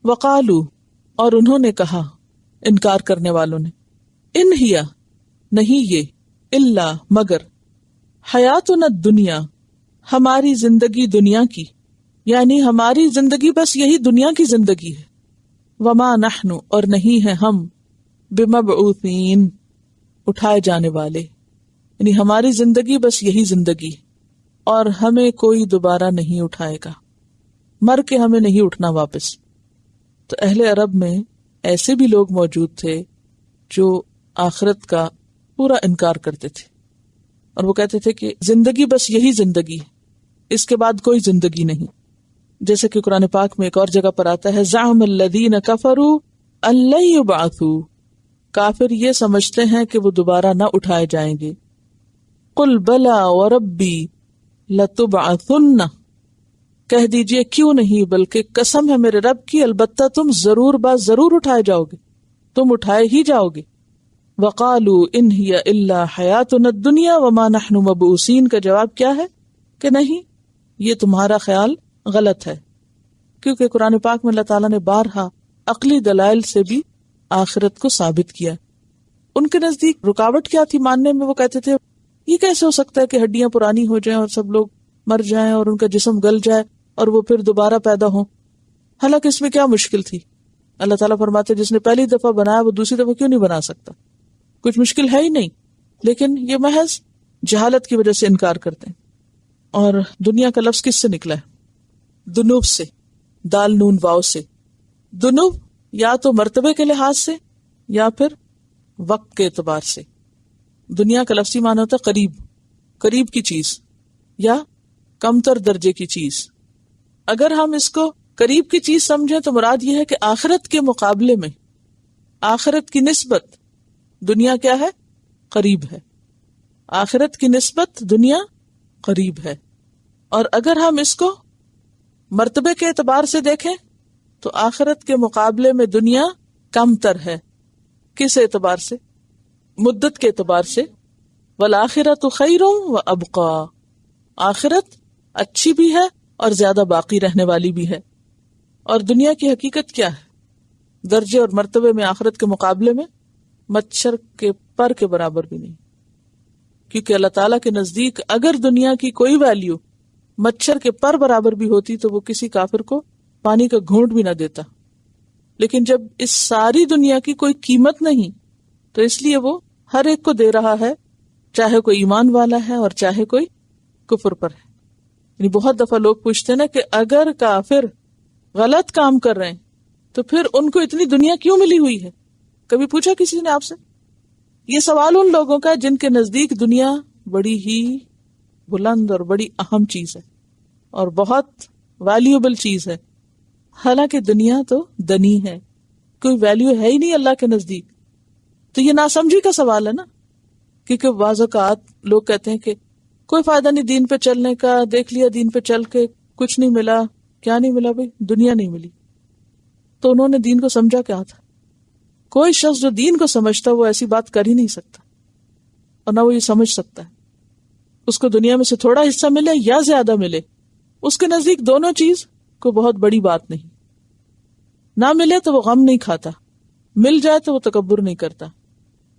وقالو، اور انہوں نے کہا، انکار کرنے والوں نے، ان ہیا، نہیں یہ، الا، مگر، حیاتنا الدنیا، ہماری زندگی دنیا کی، یعنی ہماری زندگی بس یہی دنیا کی زندگی ہے، وما نحن، اور نہیں ہے ہم، بمبعوثین، اٹھائے جانے والے، یعنی ہماری زندگی بس یہی زندگی اور ہمیں کوئی دوبارہ نہیں اٹھائے گا، مر کے ہمیں نہیں اٹھنا واپس۔ تو اہل عرب میں ایسے بھی لوگ موجود تھے جو آخرت کا پورا انکار کرتے تھے، اور وہ کہتے تھے کہ زندگی بس یہی زندگی ہے، اس کے بعد کوئی زندگی نہیں۔ جیسے کہ قرآن پاک میں ایک اور جگہ پر آتا ہے، زعم الذین کفروا ان لن یبعثوا، کافر یہ سمجھتے ہیں کہ وہ دوبارہ نہ اٹھائے جائیں گے۔ قل بلا وربی لتبعثن، کہہ دیجئے کیوں نہیں، بلکہ قسم ہے میرے رب کی، البتہ تم ضرور ضرور اٹھائے جاؤ گے، تم اٹھائے ہی جاؤ گے۔ وقالوا ان ہی الا حیاتنا الدنیا وما نحن مبعوثین کا جواب کیا ہے کہ نہیں، یہ تمہارا خیال غلط ہے، کیونکہ قرآن پاک میں اللہ تعالیٰ نے بارہا عقلی دلائل سے بھی آخرت کو ثابت کیا۔ ان کے نزدیک رکاوٹ کیا تھی ماننے میں؟ وہ کہتے تھے یہ کیسے ہو سکتا ہے کہ ہڈیاں پرانی ہو جائیں اور سب لوگ مر جائیں اور ان کا جسم گل جائے اور وہ پھر دوبارہ پیدا ہوں، حالانکہ اس میں کیا مشکل تھی؟ اللہ تعالیٰ فرماتے جس نے پہلی دفعہ بنایا وہ دوسری دفعہ کیوں نہیں بنا سکتا؟ کچھ مشکل ہے ہی نہیں، لیکن یہ محض جہالت کی وجہ سے انکار کرتے ہیں۔ اور دنیا کا لفظ کس سے نکلا ہے؟ دنوب سے، دال نون واو سے۔ دنوب یا تو مرتبے کے لحاظ سے یا پھر وقت کے اعتبار سے۔ دنیا کا لفظی معنی ہوتا ہے قریب، قریب کی چیز یا کمتر درجے کی چیز۔ اگر ہم اس کو قریب کی چیز سمجھیں تو مراد یہ ہے کہ آخرت کے مقابلے میں، آخرت کی نسبت دنیا کیا ہے؟ قریب ہے۔ آخرت کی نسبت دنیا قریب ہے۔ اور اگر ہم اس کو مرتبے کے اعتبار سے دیکھیں تو آخرت کے مقابلے میں دنیا کم تر ہے۔ کس اعتبار سے؟ مدت کے اعتبار سے۔ والآخرۃ خیر وابقی، آخرت اچھی بھی ہے اور زیادہ باقی رہنے والی بھی ہے۔ اور دنیا کی حقیقت کیا ہے؟ درجے اور مرتبے میں آخرت کے مقابلے میں مچھر کے پر کے برابر بھی نہیں، کیونکہ اللہ تعالیٰ کے نزدیک اگر دنیا کی کوئی ویلیو مچھر کے پر برابر بھی ہوتی تو وہ کسی کافر کو پانی کا گھونٹ بھی نہ دیتا، لیکن جب اس ساری دنیا کی کوئی قیمت نہیں تو اس لیے وہ ہر ایک کو دے رہا ہے، چاہے کوئی ایمان والا ہے اور چاہے کوئی کفر پر ہے۔ یعنی بہت دفعہ لوگ پوچھتے ہیں نا کہ اگر کافر غلط کام کر رہے ہیں تو پھر ان کو اتنی دنیا کیوں ملی ہوئی ہے؟ کبھی پوچھا کسی نے آپ سے؟ یہ سوال ان لوگوں کا جن کے نزدیک دنیا بڑی ہی بلند اور بڑی اہم چیز ہے اور بہت ویلیوبل چیز ہے، حالانکہ دنیا تو دنی ہے، کوئی ویلیو ہے ہی نہیں اللہ کے نزدیک۔ تو یہ ناسمجھی کا سوال ہے نا، کیونکہ بعض اوقات لوگ کہتے ہیں کہ کوئی فائدہ نہیں دین پہ چلنے کا، دیکھ لیا دین پہ چل کے کچھ نہیں ملا۔ کیا نہیں ملا بھائی؟ دنیا نہیں ملی۔ تو انہوں نے دین کو سمجھا کیا تھا؟ کوئی شخص جو دین کو سمجھتا وہ ایسی بات کر ہی نہیں سکتا، اور نہ وہ یہ سمجھ سکتا ہے۔ اس کو دنیا میں سے تھوڑا حصہ ملے یا زیادہ ملے، اس کے نزدیک دونوں چیز کو بہت بڑی بات نہیں۔ نہ ملے تو وہ غم نہیں کھاتا، مل جائے تو وہ تکبر نہیں کرتا،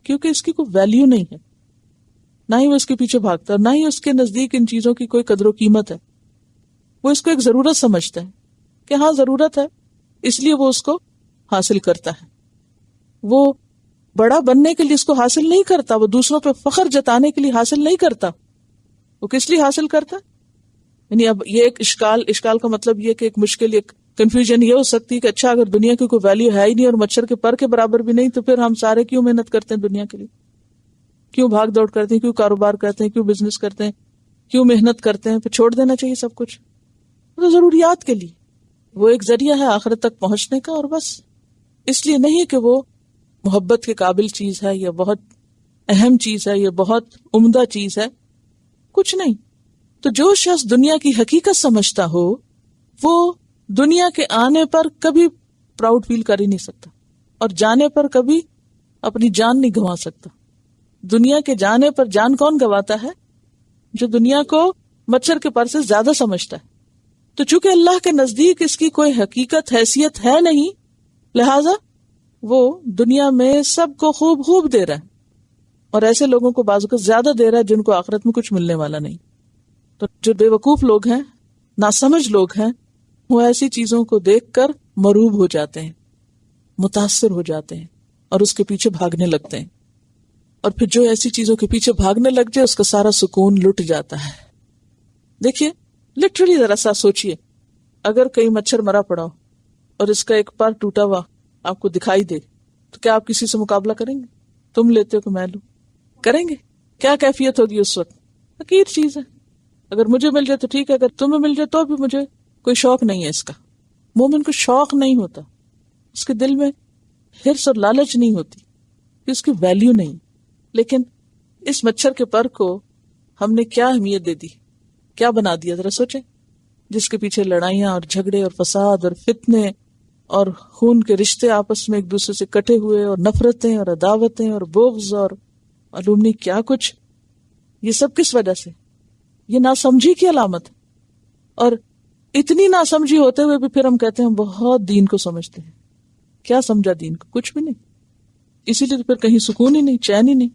کیونکہ اس کی کوئی ویلیو نہیں ہے، نہ ہی وہ اس کے پیچھے بھاگتا، نہ ہی اس کے نزدیک ان چیزوں کی کوئی قدر و قیمت ہے۔ وہ اس کو ایک ضرورت سمجھتا ہے کہ ہاں ضرورت ہے، اس لیے وہ اس کو حاصل کرتا ہے۔ وہ بڑا بننے کے لیے اس کو حاصل نہیں کرتا، وہ دوسروں پہ فخر جتانے کے لیے حاصل نہیں کرتا، وہ کس لیے حاصل کرتا؟ یعنی اب یہ ایک اشکال کا مطلب یہ کہ ایک مشکل، ایک کنفیوژن یہ ہو سکتی ہے کہ اچھا اگر دنیا کی کوئی ویلیو ہے ہی نہیں اور مچھر کے پر کے برابر بھی نہیں تو پھر ہم سارے کیوں محنت کرتے ہیں دنیا کے لیے؟ کیوں بھاگ دوڑ کرتے ہیں؟ کیوں کاروبار کرتے ہیں؟ کیوں بزنس کرتے ہیں؟ کیوں محنت کرتے ہیں؟ پھر چھوڑ دینا چاہیے سب کچھ، تو ضروریات کے لیے۔ وہ ایک ذریعہ ہے آخرت تک پہنچنے کا، اور بس اس لیے نہیں کہ وہ محبت کے قابل چیز ہے یا بہت اہم چیز ہے یا بہت عمدہ چیز ہے، کچھ نہیں۔ تو جو شخص دنیا کی حقیقت سمجھتا ہو وہ دنیا کے آنے پر کبھی پراؤڈ فیل کر ہی نہیں سکتا، اور جانے پر کبھی اپنی جان نہیں گنوا سکتا۔ دنیا کے جانے پر جان کون گواتا ہے؟ جو دنیا کو مچھر کے پر سے زیادہ سمجھتا ہے۔ تو چونکہ اللہ کے نزدیک اس کی کوئی حقیقت حیثیت ہے نہیں، لہذا وہ دنیا میں سب کو خوب خوب دے رہا ہے، اور ایسے لوگوں کو بعض اوقات زیادہ دے رہا ہے جن کو آخرت میں کچھ ملنے والا نہیں۔ تو جو بے وقوف لوگ ہیں، ناسمجھ لوگ ہیں، وہ ایسی چیزوں کو دیکھ کر مروب ہو جاتے ہیں، متاثر ہو جاتے ہیں اور اس کے پیچھے بھاگنے لگتے ہیں، اور پھر جو ایسی چیزوں کے پیچھے بھاگنے لگ جائے اس کا سارا سکون لٹ جاتا ہے۔ دیکھیے لٹرلی ذرا سا سوچئے، اگر کہیں مچھر مرا پڑا ہو اور اس کا ایک پر ٹوٹا ہوا آپ کو دکھائی دے تو کیا آپ کسی سے مقابلہ کریں گے؟ تم لیتے ہو کہ میں لوں؟ کریں گے؟ کیا کیفیت ہوگی اس وقت؟ حقیر چیز ہے، اگر مجھے مل جائے تو ٹھیک ہے، اگر تمہیں مل جائے تو بھی مجھے کوئی شوق نہیں ہے اس کا۔ مومن کو شوق نہیں ہوتا، اس کے دل میں حرص اور لالچ نہیں ہوتی کہ اس کی ویلیو نہیں۔ لیکن اس مچھر کے پر کو ہم نے کیا اہمیت دے دی، کیا بنا دیا، ذرا سوچیں، جس کے پیچھے لڑائیاں اور جھگڑے اور فساد اور فتنے اور خون کے رشتے آپس میں ایک دوسرے سے کٹے ہوئے، اور نفرتیں اور عداوتیں اور بغض اور معلوم نہیں کیا کچھ، یہ سب کس وجہ سے؟ یہ ناسمجھی کی علامت ہے۔ اور اتنی ناسمجھی ہوتے ہوئے بھی پھر ہم کہتے ہیں ہم بہت دین کو سمجھتے ہیں۔ کیا سمجھا دین کو؟ کچھ بھی نہیں۔ اسی لیے تو پھر کہیں سکون ہی نہیں، چین ہی نہیں۔